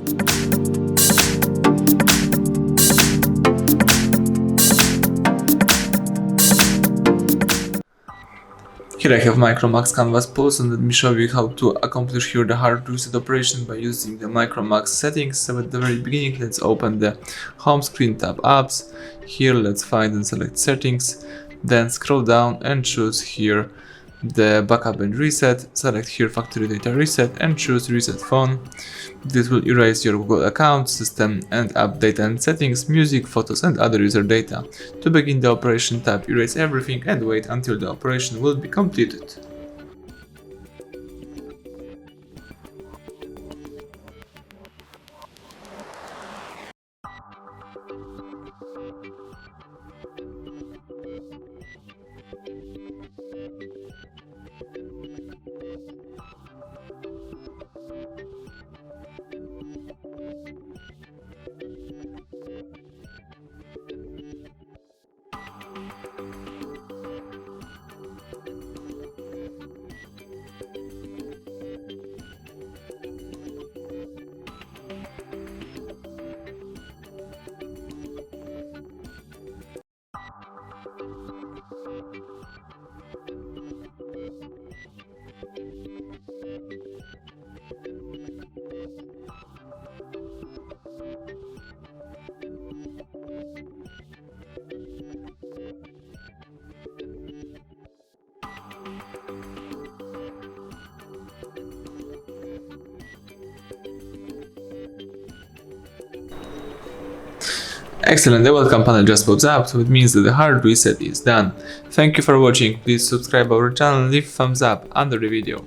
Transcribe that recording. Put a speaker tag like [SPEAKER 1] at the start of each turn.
[SPEAKER 1] Here I have MICROMAX Canvas Pulse, and let me show you how to accomplish here the hard reset operation by using the MICROMAX settings. So at the very beginning, let's open the home screen, tab apps. Here let's find and select settings, then scroll down and choose here the backup and reset. Select here factory data reset and choose reset phone. This will erase your Google account, system and app data and settings, music, photos and other user data. To begin the operation, tap erase everything and wait until the operation will be completed. Excellent, the welcome panel just pops up, so it means that the hard reset is done. Thank you for watching, please subscribe our channel and leave thumbs up under the video.